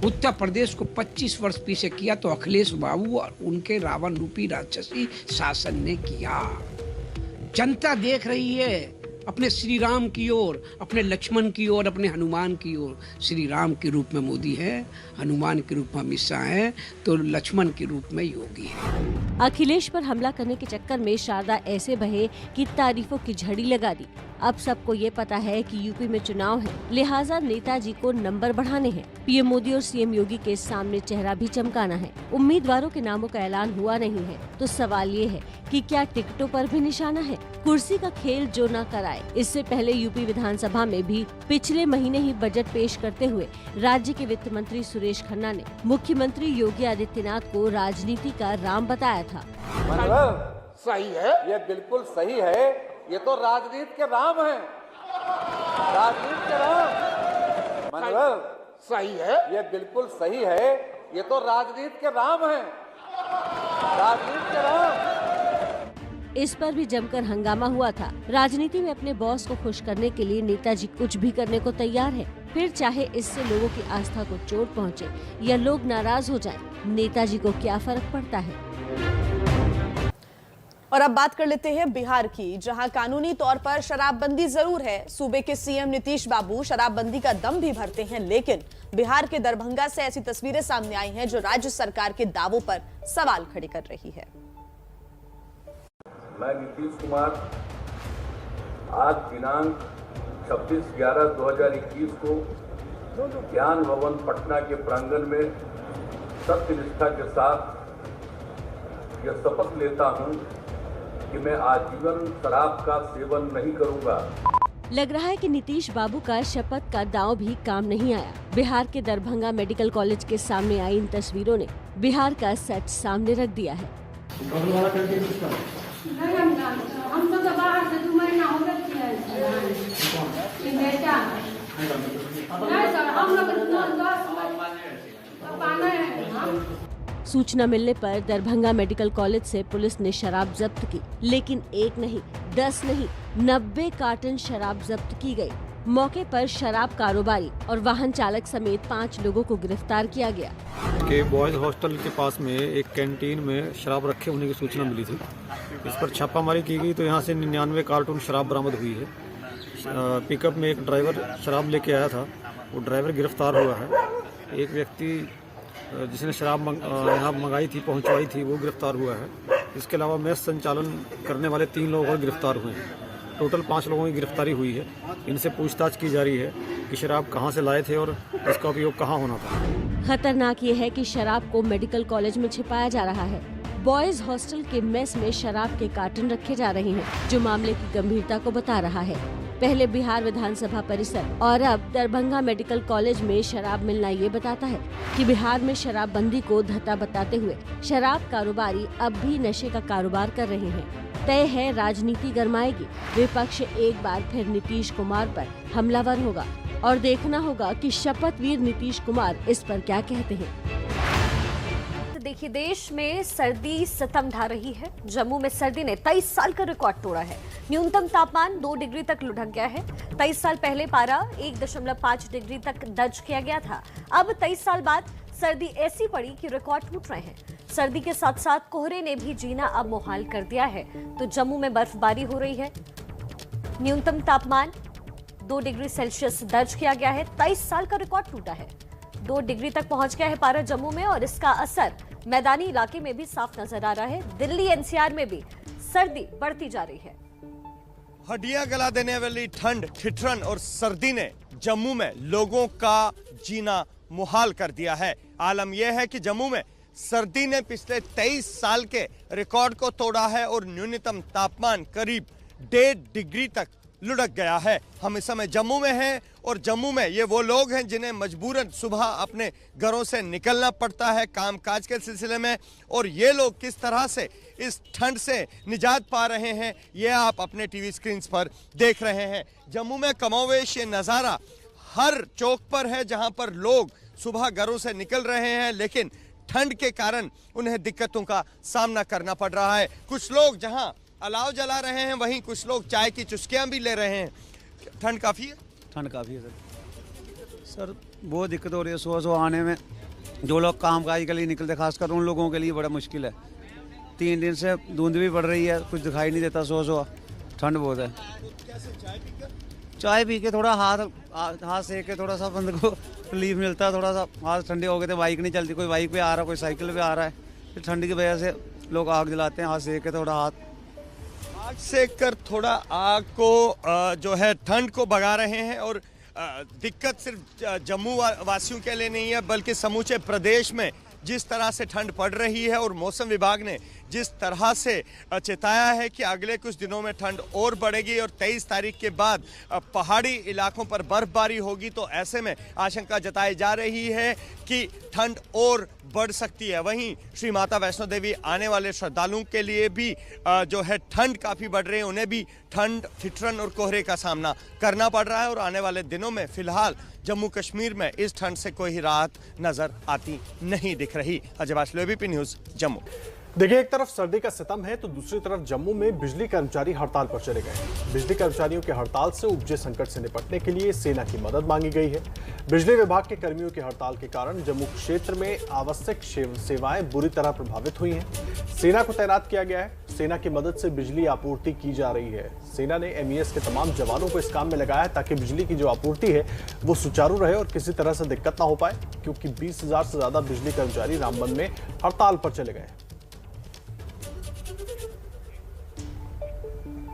उत्तर प्रदेश को 25 वर्ष पीछे किया तो अखिलेश बाबू और उनके रावण रूपी राक्षसी शासन ने किया। जनता देख रही है अपने श्री राम की ओर, अपने लक्ष्मण की ओर, अपने हनुमान की ओर। श्री राम के रूप में मोदी है, हनुमान के रूप में अमित शाह है, तो लक्ष्मण के रूप में योगी है। अखिलेश पर हमला करने के चक्कर में शारदा ऐसे बहे कि तारीफों की झड़ी लगा दी। अब सबको ये पता है कि यूपी में चुनाव है, लिहाजा नेताजी को नंबर बढ़ाने हैं। पीएम मोदी और सीएम योगी के सामने चेहरा भी चमकाना है। उम्मीदवारों के नामों का ऐलान हुआ नहीं है, तो सवाल ये है कि क्या टिकटों पर भी निशाना है? कुर्सी का खेल जो न कराए। इससे पहले यूपी विधानसभा में भी पिछले महीने ही बजट पेश करते हुए राज्य के वित्त मंत्री सुरेश खन्ना ने मुख्यमंत्री योगी आदित्यनाथ को राजनीति का राम बताया था। सही है, ये बिल्कुल सही है। ये तो राजनीति के राम है, राजनीति के राम। मनोहर सही है, ये बिल्कुल सही है। ये तो राजनीति के राम है, राजनीति के राम। इस पर भी जमकर हंगामा हुआ था। राजनीति में अपने बॉस को खुश करने के लिए नेताजी कुछ भी करने को तैयार है, फिर चाहे इससे लोगों की आस्था को चोट पहुंचे या लोग नाराज हो जाएं, नेताजी को क्या फर्क पड़ता है। और अब बात कर लेते हैं बिहार की, जहां कानूनी तौर पर शराबबंदी जरूर है। सूबे के सीएम नीतीश बाबू शराबबंदी का दम भी भरते हैं, लेकिन बिहार के दरभंगा से ऐसी तस्वीरें सामने आई हैं जो राज्य सरकार के दावों पर सवाल खड़े कर रही है। मैं नीतीश कुमार आज दिनांक 26/11/2021 को ज्ञान भवन पटना के प्रांगण में सत्यनिष्ठा के साथ यह शपथ लेता हूं कि मैं आजीवन शराब का सेवन नहीं करूंगा। लग रहा है कि नीतीश बाबू का शपथ का दांव भी काम नहीं आया। बिहार के दरभंगा मेडिकल कॉलेज के सामने आई इन तस्वीरों ने बिहार का सच सामने रख दिया है। सूचना मिलने पर दरभंगा मेडिकल कॉलेज से पुलिस ने शराब जब्त की, लेकिन 1 नहीं, 10 नहीं, 90 कार्टन शराब जब्त की गई। मौके पर शराब कारोबारी और वाहन चालक समेत 5 लोगों को गिरफ्तार किया गया। के बॉयज हॉस्टल के पास में एक कैंटीन में शराब रखे होने की सूचना मिली थी। इस पर छापामारी की गई तो यहाँ से 99 कार्टून शराब बरामद हुई है। पिकअप में एक ड्राइवर शराब लेके आया था, वो ड्राइवर गिरफ्तार हुआ है। एक व्यक्ति जिसने शराब यहाँ मंगाई थी, पहुँचवाई थी, वो गिरफ्तार हुआ है। इसके अलावा मेस संचालन करने वाले 3 लोग और गिरफ्तार हुए हैं। टोटल 5 लोगों की गिरफ्तारी हुई है। इनसे पूछताछ की जा रही है कि शराब कहाँ से लाए थे और इसका उपयोग कहाँ होना था। खतरनाक ये है कि शराब को मेडिकल कॉलेज में छिपाया जा रहा है। बॉयज हॉस्टल के मेस में शराब के कार्टन रखे जा रहे हैं, जो मामले की गंभीरता को बता रहा है। पहले बिहार विधानसभा परिसर और अब दरभंगा मेडिकल कॉलेज में शराब मिलना ये बताता है कि बिहार में शराबबंदी को धत्ता बताते हुए शराब कारोबारी अब भी नशे का कारोबार कर रहे हैं। तय है राजनीति गरमाएगी। विपक्ष एक बार फिर नीतीश कुमार पर हमलावर होगा और देखना होगा कि शपथवीर नीतीश कुमार इस पर क्या कहते हैं। देखिए, देश में सर्दी सितम ढा रही है। जम्मू में सर्दी ने 23 साल का रिकॉर्ड तोड़ा है। न्यूनतम तापमान 2 डिग्री तक लुढ़क गया है। 23 साल पहले पारा 1.5 डिग्री तक दर्ज किया गया था। अब 23 साल बाद सर्दी ऐसी पड़ी कि रिकॉर्ड टूट रहे हैं। सर्दी के साथ साथ कोहरे ने भी जीना अब मुहाल कर दिया है। तो जम्मू में बर्फबारी हो रही है। न्यूनतम तापमान 2 डिग्री सेल्सियस दर्ज किया गया है। 23 साल का रिकॉर्ड टूटा है। 2 डिग्री तक पहुंच गया है पारा जम्मू में, और इसका असर मैदानी इलाके में भी साफ नजर आ रहा है। दिल्ली एनसीआर में भी सर्दी बढ़ती जा रही है। हड्डियां गला देने वाली ठंड, ठिठुरन और सर्दी ने जम्मू में लोगों का जीना मुहाल कर दिया है। आलम यह है कि जम्मू में सर्दी ने पिछले 23 साल के रिकॉर्ड को तोड़ा है और न्यूनतम तापमान करीब 1.5 डिग्री तक लुढ़क गया है। हम इस समय जम्मू में हैं और जम्मू में ये वो लोग हैं जिन्हें मजबूरन सुबह अपने घरों से निकलना पड़ता है कामकाज के सिलसिले में, और ये लोग किस तरह से इस ठंड से निजात पा रहे हैं ये आप अपने टीवी स्क्रीन पर देख रहे हैं। जम्मू में कमोवेश ये नज़ारा हर चौक पर है जहां पर लोग सुबह घरों से निकल रहे हैं, लेकिन ठंड के कारण उन्हें दिक्कतों का सामना करना पड़ रहा है। कुछ लोग जहां अलाव जला रहे हैं वहीं कुछ लोग चाय की चुस्कियां भी ले रहे हैं। ठंड काफ़ी है? ठंड काफ़ी है सर बहुत दिक्कत हो रही है सुबह आने में। जो लोग काम काज के लिए निकलते खासकर उन लोगों के लिए बड़ा मुश्किल है। 3 दिन से धुंध भी पड़ रही है, कुछ दिखाई नहीं देता सुबह ठंड बहुत है। चाय पी के थोड़ा हाथ सेक के थोड़ा सा बंद को रिलीफ मिलता है, थोड़ा सा हाथ ठंडे हो गए थे। बाइक नहीं चलती, कोई बाइक पे आ रहा है, कोई साइकिल पे आ रहा है। फिर ठंड की वजह से लोग आग जलाते हैं, हाथ सेक के थोड़ा आग सेक कर थोड़ा आग को जो है ठंड को भगा रहे हैं। और दिक्कत सिर्फ जम्मू वासियों के लिए नहीं है बल्कि समूचे प्रदेश में जिस तरह से ठंड पड़ रही है और मौसम विभाग ने जिस तरह से चेताया है कि अगले कुछ दिनों में ठंड और बढ़ेगी और 23 तारीख के बाद पहाड़ी इलाकों पर बर्फबारी होगी, तो ऐसे में आशंका जताई जा रही है कि ठंड और बढ़ सकती है। वहीं श्री माता वैष्णो देवी आने वाले श्रद्धालुओं के लिए भी जो है ठंड काफ़ी बढ़ रही है, उन्हें भी ठंड, ठिठुरन और कोहरे का सामना करना पड़ रहा है। और आने वाले दिनों में फिलहाल जम्मू कश्मीर में इस ठंड से कोई राहत नजर आती नहीं दिख रही। Ajay Baslo, ABP news, Jammu. देखिए, एक तरफ सर्दी का सितम है तो दूसरी तरफ जम्मू में बिजली कर्मचारी हड़ताल पर चले गए। बिजली कर्मचारियों के हड़ताल से उपजे संकट से निपटने के लिए सेना की मदद मांगी गई है। बिजली विभाग के कर्मियों की हड़ताल के कारण जम्मू क्षेत्र में आवश्यक सेवाएं बुरी तरह प्रभावित हुई हैं। सेना को तैनात किया गया है। सेना की मदद से बिजली आपूर्ति की जा रही है। सेना ने MES के तमाम जवानों को इस काम में लगाया है ताकि बिजली की जो आपूर्ति है वो सुचारू रहे और किसी तरह से दिक्कत ना हो पाए, क्योंकि 20,000 से ज्यादा बिजली कर्मचारी रामबन में हड़ताल पर चले गए।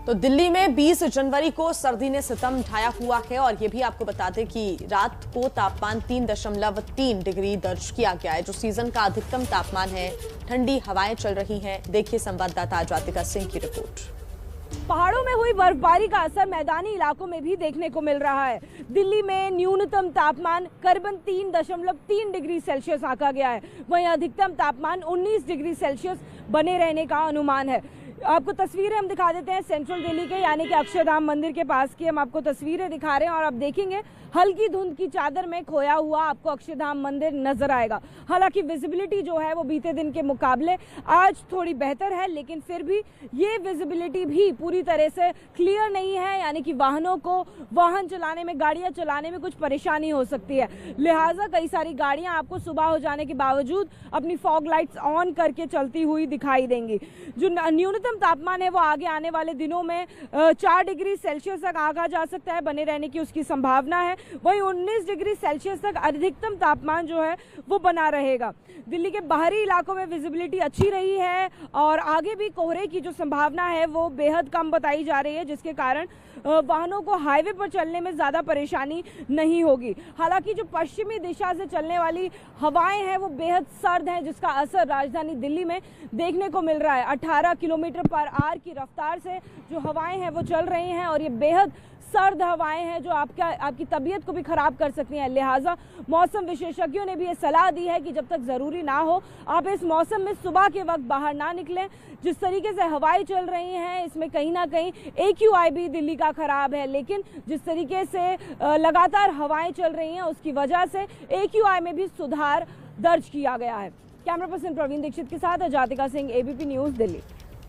तो दिल्ली में 20 जनवरी को सर्दी ने सितम ढाया हुआ है और ये भी आपको बता दें कि रात को तापमान 3.3 डिग्री दर्ज किया गया है, जो सीजन का अधिकतम तापमान है। ठंडी हवाएं चल रही हैं। देखिए संवाददाता ज्योतिका सिंह की रिपोर्ट। पहाड़ों में हुई बर्फबारी का असर मैदानी इलाकों में भी देखने को मिल रहा है। दिल्ली में न्यूनतम तापमान करीबन 3.3 डिग्री सेल्सियस आंका गया है, वहीं अधिकतम तापमान 19 डिग्री सेल्सियस बने रहने का अनुमान है। आपको तस्वीरें हम दिखा देते हैं सेंट्रल दिल्ली के, यानी कि अक्षरधाम मंदिर के पास की हम आपको तस्वीरें दिखा रहे हैं और आप देखेंगे हल्की धुंध की चादर में खोया हुआ आपको अक्षरधाम मंदिर नजर आएगा। हालांकि विजिबिलिटी जो है वो बीते दिन के मुकाबले आज थोड़ी बेहतर है, लेकिन फिर भी ये विजिबिलिटी भी पूरी तरह से क्लियर नहीं है, यानी कि वाहनों को वाहन चलाने में, गाड़ियां चलाने में कुछ परेशानी हो सकती है। लिहाजा कई सारी गाड़ियां आपको सुबह हो जाने के बावजूद अपनी फॉग लाइट्स ऑन करके चलती हुई दिखाई देंगी। जो न्यूनतम तापमान है वो आगे आने वाले दिनों में 4 डिग्री सेल्सियस तक आगा जा सकता है, बने रहने की उसकी संभावना है। वहीं 19 डिग्री सेल्सियस तक अधिकतम तापमान जो है वो बना रहेगा। दिल्ली के बाहरी इलाकों में विजिबिलिटी अच्छी रही है और आगे भी कोहरे की जो संभावना है वो बेहद कम बताई जा रही है, जिसके कारण वाहनों को हाईवे पर चलने में ज़्यादा परेशानी नहीं होगी। हालांकि जो पश्चिमी दिशा से चलने वाली हवाएं हैं वो बेहद सर्द हैं, जिसका असर राजधानी दिल्ली में देखने को मिल रहा है। 18 किलोमीटर पर आवर की रफ्तार से जो हवाएं हैं वो चल रही हैं और ये बेहद सर्द हवाएं हैं जो आपकी तबीयत को भी खराब कर सकती हैं। लिहाजा मौसम विशेषज्ञों ने भी ये सलाह दी है कि जब तक ज़रूरी ना हो आप इस मौसम में सुबह के वक्त बाहर ना निकलें। जिस तरीके से हवाएं चल रही हैं इसमें कहीं ना कहीं AQI भी दिल्ली का खराब है, लेकिन जिस तरीके से लगातार हवाएं चल रही हैं उसकी वजह से AQI में भी सुधार दर्ज किया गया है। कैमरा पर्सन प्रवीण दीक्षित के साथ ज्योतिका सिंह, ABP न्यूज़, दिल्ली।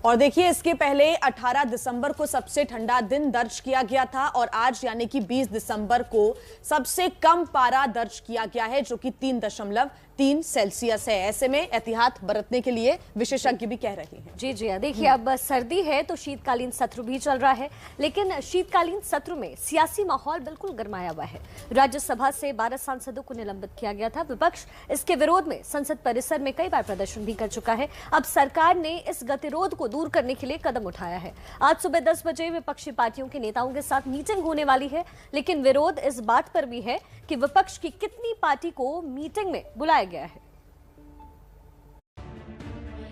और देखिए, इसके पहले 18 दिसंबर को सबसे ठंडा दिन दर्ज किया गया था और आज यानी कि 20 दिसंबर को सबसे कम पारा दर्ज किया गया है, जो कि 3.3 सेल्सियस है। ऐसे में एहतियात बरतने के लिए विशेषज्ञ भी कह रहे हैं। जी जी, देखिए अब सर्दी है तो शीतकालीन सत्र भी चल रहा है, लेकिन शीतकालीन सत्र में सियासी माहौल बिल्कुल गर्माया हुआ है। राज्यसभा से 12 सांसदों को निलंबित किया गया था। विपक्ष इसके विरोध में संसद परिसर में कई बार प्रदर्शन भी कर चुका है। अब सरकार ने इस गतिरोध को दूर करने के लिए कदम उठाया है। आज सुबह 10 बजे विपक्षी पार्टियों के नेताओं के साथ मीटिंग होने वाली है, लेकिन विरोध इस बात पर भी है कि विपक्ष की कितनी पार्टी को मीटिंग में बुलाया गया है।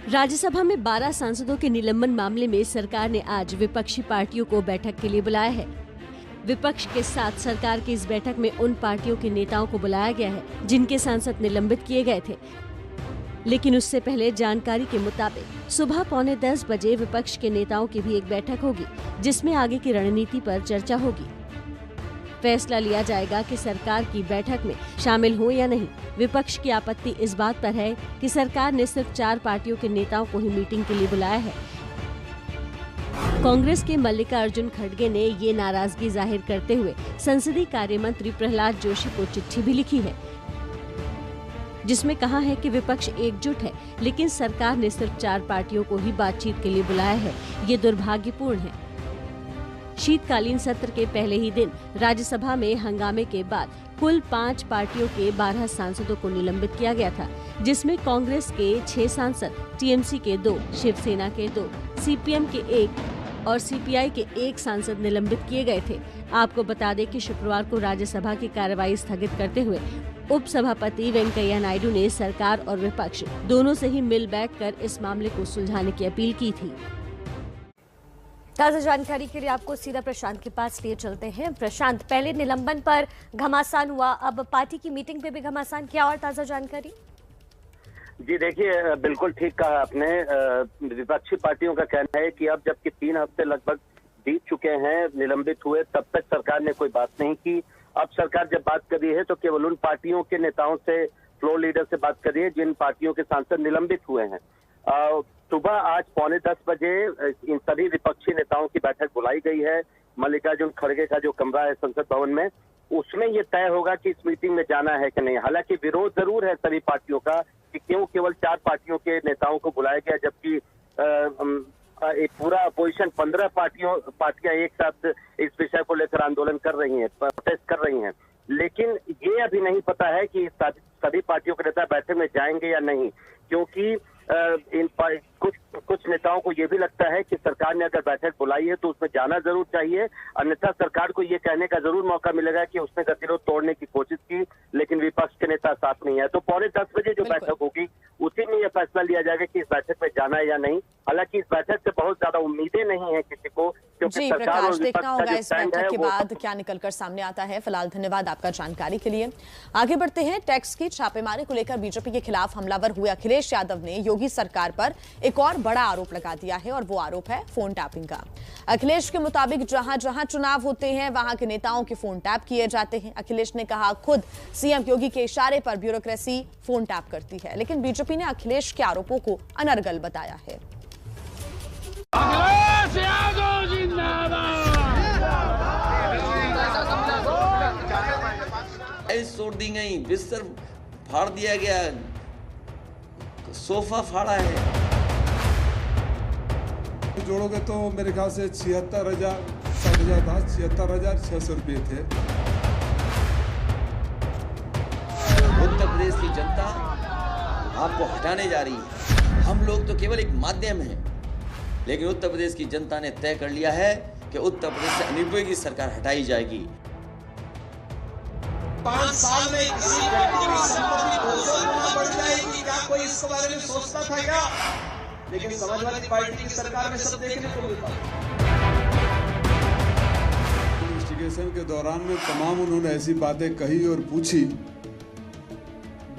राज्यसभा में 12 सांसदों के निलंबन मामले में सरकार ने आज विपक्षी पार्टियों को बैठक के लिए बुलाया है। विपक्ष के साथ सरकार की इस बैठक में उन पार्टियों के नेताओं को बुलाया गया है जिनके सांसद निलंबित किए गए थे। लेकिन उससे पहले जानकारी के मुताबिक सुबह 9:45 बजे विपक्ष के नेताओं की भी एक बैठक होगी, जिसमें आगे की रणनीति पर चर्चा होगी। फैसला लिया जाएगा कि सरकार की बैठक में शामिल हो या नहीं। विपक्ष की आपत्ति इस बात पर है कि सरकार ने सिर्फ 4 पार्टियों के नेताओं को ही मीटिंग के लिए बुलाया है। कांग्रेस के मल्लिकार्जुन खड़गे ने ये नाराजगी जाहिर करते हुए संसदीय कार्य मंत्री प्रहलाद जोशी को चिट्ठी भी लिखी है, जिसमें कहा है कि विपक्ष एकजुट है, लेकिन सरकार ने सिर्फ 4 पार्टियों को ही बातचीत के लिए बुलाया है। ये दुर्भाग्यपूर्ण है। शीतकालीन सत्र के पहले ही दिन राज्यसभा में हंगामे के बाद कुल 5 पार्टियों के 12 सांसदों को निलंबित किया गया था, जिसमें कांग्रेस के 6 सांसद, टीएमसी के 2, शिवसेना के 2, सीपीएम के 1 और सीपीआई के 1 सांसद निलंबित किए गए थे। आपको बता दें कि शुक्रवार को राज्यसभा की कार्यवाही स्थगित करते हुए उप सभापति वेंकैया नायडू ने सरकार और विपक्ष दोनों से ही मिल बैठकर इस मामले को सुलझाने की अपील की थी। ताज़ा जानकारी के लिए आपको सीधा प्रशांत के पास लिए चलते हैं। प्रशांत, पहले निलंबन पर घमासान हुआ, अब पार्टी की मीटिंग पे भी घमासान, क्या और ताज़ा जानकारी? जी देखिए, बिल्कुल ठीक कहा आपने। विपक्षी पार्टियों का कहना है कि अब जबकि 3 हफ्ते लगभग बीत चुके हैं निलंबित हुए, तब तक सरकार ने कोई बात नहीं की। अब सरकार जब बात कर रही है तो केवल उन पार्टियों के नेताओं से, फ्लोर लीडर से बात कर रही है जिन पार्टियों के सांसद निलंबित हुए हैं। सुबह आज 9:45 बजे इन सभी विपक्षी नेताओं की बैठक बुलाई गई है। मल्लिकार्जुन खड़गे का जो कमरा है संसद भवन में, उसमें ये तय होगा कि इस मीटिंग में जाना है कि नहीं। हालांकि विरोध जरूर है सभी पार्टियों का कि क्यों केवल 4 पार्टियों के नेताओं को बुलाया गया, जबकि एक पूरा अपोजिशन 15 पार्टियां एक साथ इस विषय को लेकर आंदोलन कर रही हैं, प्रोटेस्ट कर रही हैं। लेकिन ये अभी नहीं पता है कि सभी पार्टियों के नेता बैठक में जाएंगे या नहीं, क्योंकि कुछ नेताओं को ये भी लगता है कि सरकार ने अगर बैठक बुलाई है तो उसमें जाना जरूर चाहिए, अन्यथा सरकार को ये कहने का जरूर मौका मिलेगा कि उसने गतिरोध तोड़ने की कोशिश की, लेकिन विपक्ष के नेता साथ नहीं है। तो 9:45 बजे जो बैठक होगी उसी में यह फैसला लिया जाएगा कि इस बैठक में जाना है या नहीं। हालांकि इस बैठक से बहुत ज्यादा उम्मीदें नहीं है किसी को, क्योंकि सरकार और विपक्ष का जो स्टैंड है के बाद क्या निकलकर सामने आता है। फिलहाल धन्यवाद आपका जानकारी के लिए। आगे बढ़ते हैं। टैक्स की छापेमारी को लेकर बीजेपी के खिलाफ हमलावर हुए अखिलेश यादव ने योगी सरकार पर एक और बड़ा आरोप लगा दिया है, और वो आरोप है फोन टैपिंग का। अखिलेश के मुताबिक जहां जहां चुनाव होते हैं वहां के नेताओं के फोन टैप किए जाते हैं। अखिलेश ने कहा खुद सीएम योगी के इशारे पर ब्यूरोक्रेसी फोन टैप करती है, लेकिन बीजेपी ने अखिलेश के आरोपों को अनर्गल बताया है। अखिलेश यादव जिंदाबाद। तोड़ दी गई, बिस्तर फाड़ दिया गया, सोफा फाड़ा है। जोड़ोगे तो मेरे ख्याल से 76,000 60,000 था, 76,600 रुपये थे। उत्तर प्रदेश की जनता आपको हटाने जा रही है। हम लोग तो केवल एक माध्यम हैं, लेकिन उत्तर प्रदेश की जनता ने तय कर लिया है कि उत्तर प्रदेश से अनिवार्य की सरकार हटाई जाएगी। 5 साल में किसी व्यक्ति की संपत्ति 200 गुना बढ़ जाएगी, क्या कोई इसके बारे में सोचता था क्या? लेकिन समाजवादी पार्टी की सरकार में सब देखने को मिलता। इन्वेस्टिगेशन के दौरान में तमाम उन्होंने ऐसी बातें कही और पूछी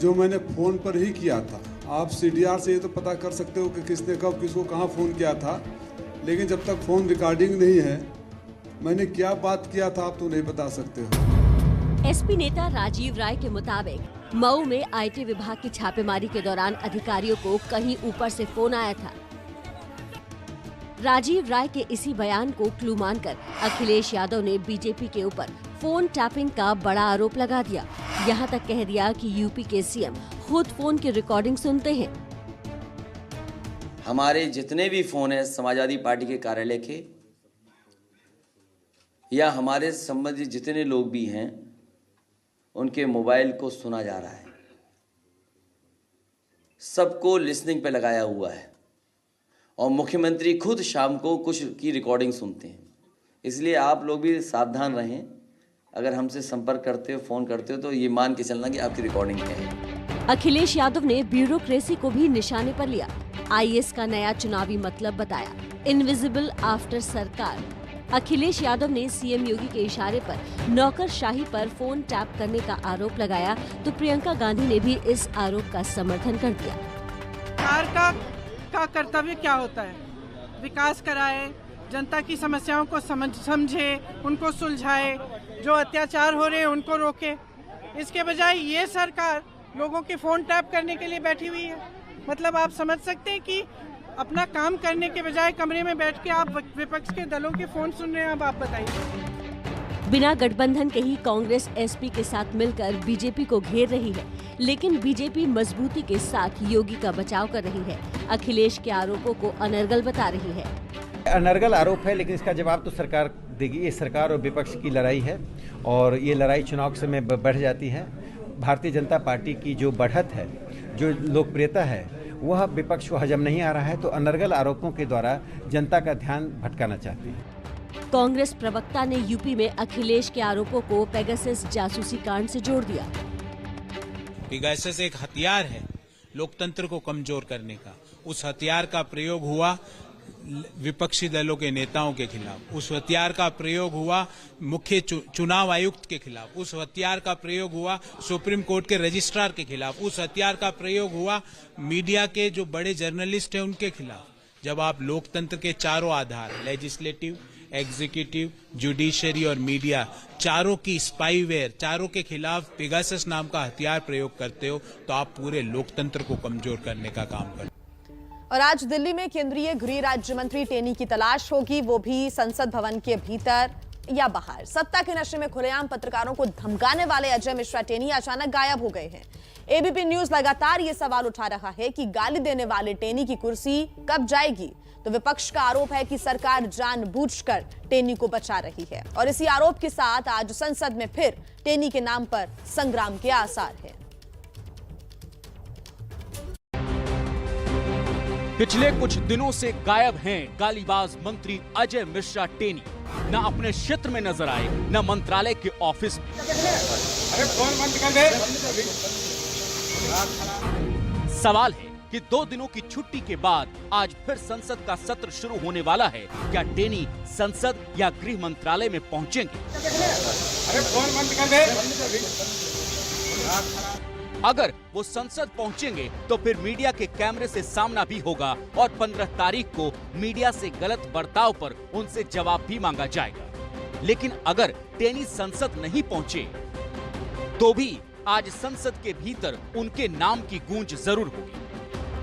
जो मैंने फोन पर ही किया था। आप सीडीआर से ये तो पता कर सकते हो कि किसने कब किसको कहाँ फोन किया था, लेकिन जब तक फोन रिकॉर्डिंग नहीं है मैंने क्या बात किया था आप तो नहीं बता सकते हो। एसपी नेता राजीव राय के मुताबिक मऊ में आईटी विभाग की छापेमारी के दौरान अधिकारियों को कहीं ऊपर से फोन आया था। राजीव राय के इसी बयान को क्लू मानकर अखिलेश यादव ने बीजेपी के ऊपर फोन टैपिंग का बड़ा आरोप लगा दिया। यहां तक कह दिया कि यूपी के सीएम खुद फोन की रिकॉर्डिंग सुनते हैं। हमारे जितने भी फोन है समाजवादी पार्टी के कार्यालय के या हमारे संबंधित जितने लोग भी हैं उनके मोबाइल को सुना जा रहा है, सबको लिसनिंग पे लगाया हुआ है, और मुख्यमंत्री खुद शाम को कुछ की रिकॉर्डिंग सुनते हैं। इसलिए आप लोग भी सावधान रहें, अगर हमसे संपर्क करते हो, फोन करते हो तो ये मान के चलना कि आपकी रिकॉर्डिंग क्या है। अखिलेश यादव ने ब्यूरोक्रेसी को भी निशाने पर लिया। आईएएस का नया चुनावी मतलब बताया, इनविजिबल आफ्टर सरकार। अखिलेश यादव ने सीएम योगी के इशारे पर नौकरशाही पर फोन टैप करने का आरोप लगाया तो प्रियंका गांधी ने भी इस आरोप का समर्थन कर दिया। सरकार का कर्तव्य क्या होता है? विकास कराए, जनता की समस्याओं को समझे, उनको सुलझाए, जो अत्याचार हो रहे हैं उनको रोके। इसके बजाय ये सरकार लोगों के फोन टैप करने के लिए बैठी हुई है। मतलब आप समझ सकते हैं कि अपना काम करने के बजाय कमरे में बैठ के आप विपक्ष के दलों के फोन सुन रहे हैं। अब आप बताइए। बिना गठबंधन के ही कांग्रेस एसपी के साथ मिलकर बीजेपी को घेर रही है, लेकिन बीजेपी मजबूती के साथ योगी का बचाव कर रही है। अखिलेश के आरोपों को अनर्गल बता रही है। अनर्गल आरोप है, लेकिन इसका जवाब तो सरकार देगी। ये सरकार और विपक्ष की लड़ाई है और ये लड़ाई चुनाव के समय बढ़ जाती है। भारतीय जनता पार्टी की जो बढ़त है, जो लोकप्रियता है, वह विपक्ष को हजम नहीं आ रहा है, तो अनर्गल आरोपों के द्वारा जनता का ध्यान भटकाना चाहती है। कांग्रेस प्रवक्ता ने यूपी में अखिलेश के आरोपों को पेगासस जासूसी कांड से जोड़ दिया। पेगासस एक हथियार है लोकतंत्र को कमजोर करने का। उस हथियार का प्रयोग हुआ विपक्षी दलों के नेताओं के खिलाफ, उस हथियार का प्रयोग हुआ मुख्य चुनाव आयुक्त के खिलाफ, उस हथियार का प्रयोग हुआ सुप्रीम कोर्ट के रजिस्ट्रार के खिलाफ, उस हथियार का प्रयोग हुआ मीडिया के जो बड़े जर्नलिस्ट हैं उनके खिलाफ। जब आप लोकतंत्र के चारों आधार, लेजिस्लेटिव, एग्जीक्यूटिव, जुडिशरी और मीडिया, चारों की स्पाईवेयर, चारों के खिलाफ पेगासस नाम का हथियार प्रयोग करते हो, तो आप पूरे लोकतंत्र को कमजोर करने का काम करते हो। और आज दिल्ली में केंद्रीय गृह राज्य मंत्री टेनी की तलाश होगी, वो भी संसद भवन के भीतर या बाहर। सत्ता के नशे में खुलेआम पत्रकारों को धमकाने वाले अजय मिश्रा टेनी अचानक गायब हो गए हैं। एबीपी न्यूज लगातार ये सवाल उठा रहा है कि गाली देने वाले टेनी की कुर्सी कब जाएगी। तो विपक्ष का आरोप है कि सरकार जानबूझकर टेनी को बचा रही है और इसी आरोप के साथ आज संसद में फिर टेनी के नाम पर संग्राम के आसार है। पिछले कुछ दिनों से गायब हैं गालीबाज मंत्री अजय मिश्रा टेनी। न अपने क्षेत्र में नजर आए, न मंत्रालय के ऑफिस में। सवाल है कि 2 दिनों की छुट्टी के बाद आज फिर संसद का सत्र शुरू होने वाला है। क्या टेनी संसद या गृह मंत्रालय में पहुंचेंगे? अगर वो संसद पहुंचेंगे तो फिर मीडिया के कैमरे से सामना भी होगा और 15 तारीख को मीडिया से गलत बर्ताव पर उनसे जवाब भी मांगा जाएगा। लेकिन अगर टेनी संसद नहीं पहुंचे तो भी आज संसद के भीतर उनके नाम की गूंज जरूर होगी।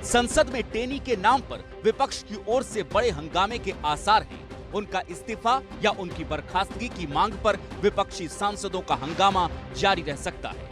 संसद में टेनी के नाम पर विपक्ष की ओर से बड़े हंगामे के आसार हैं। उनका इस्तीफा या उनकी बर्खास्तगी की मांग पर विपक्षी सांसदों का हंगामा जारी रह सकता है।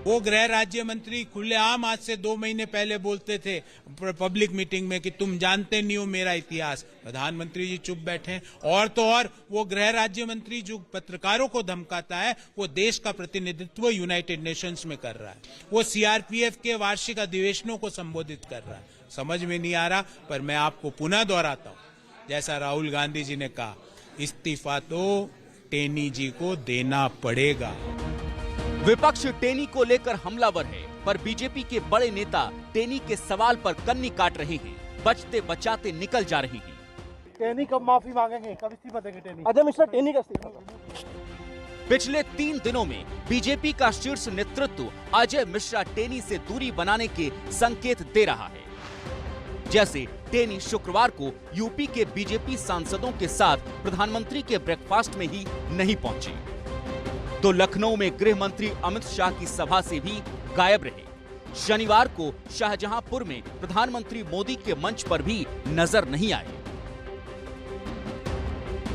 वो गृह राज्य मंत्री खुलेआम आज से 2 महीने पहले बोलते थे पब्लिक मीटिंग में कि तुम जानते नहीं हो मेरा इतिहास। प्रधानमंत्री जी चुप बैठे। और तो और वो गृह राज्य मंत्री जो पत्रकारों को धमकाता है, वो देश का प्रतिनिधित्व यूनाइटेड नेशंस में कर रहा है। वो सीआरपीएफ के वार्षिक अधिवेशनों को संबोधित कर रहा है। समझ में नहीं आ रहा, पर मैं आपको पुनः दोहराता हूँ, जैसा राहुल गांधी जी ने कहा, इस्तीफा तो टेनी जी को देना पड़ेगा। विपक्ष टेनी को लेकर हमलावर है, पर बीजेपी के बड़े नेता टेनी के सवाल पर कन्नी काट रहे हैं, बचते बचाते निकल जा रहे हैं। टेनी कब माफी मांगेंगे, कब इस्तीफा देंगे टेनी? अजय मिश्रा टेनी का इस्तीफा। पिछले 3 दिनों में बीजेपी का शीर्ष नेतृत्व अजय मिश्रा टेनी से दूरी बनाने के संकेत दे रहा है। जैसे टेनी शुक्रवार को यूपी के बीजेपी सांसदों के साथ प्रधानमंत्री के ब्रेकफास्ट में ही नहीं पहुंचे, तो लखनऊ में गृह मंत्री अमित शाह की सभा से भी गायब रहे। शनिवार को शाहजहांपुर में प्रधानमंत्री मोदी के मंच पर भी नजर नहीं आए।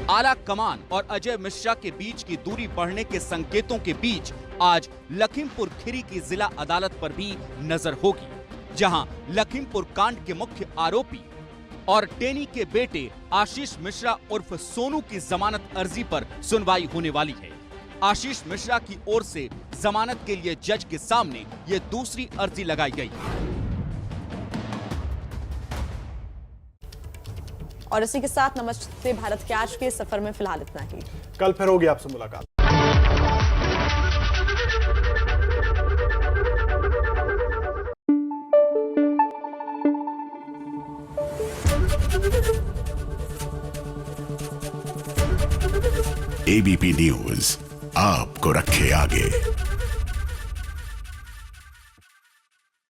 आला कमान और अजय मिश्रा के बीच की दूरी बढ़ने के संकेतों के बीच आज लखीमपुर खीरी की जिला अदालत पर भी नजर होगी, जहां लखीमपुर कांड के मुख्य आरोपी और टेनी के बेटे आशीष मिश्रा उर्फ सोनू की जमानत अर्जी पर सुनवाई होने वाली है। आशीष मिश्रा की ओर से जमानत के लिए जज के सामने ये दूसरी अर्जी लगाई गई। और इसी के साथ नमस्ते भारत के आज के सफर में फिलहाल इतना ही। कल फिर होगी आपसे मुलाकात। एबीपी न्यूज आपको रखे आगे।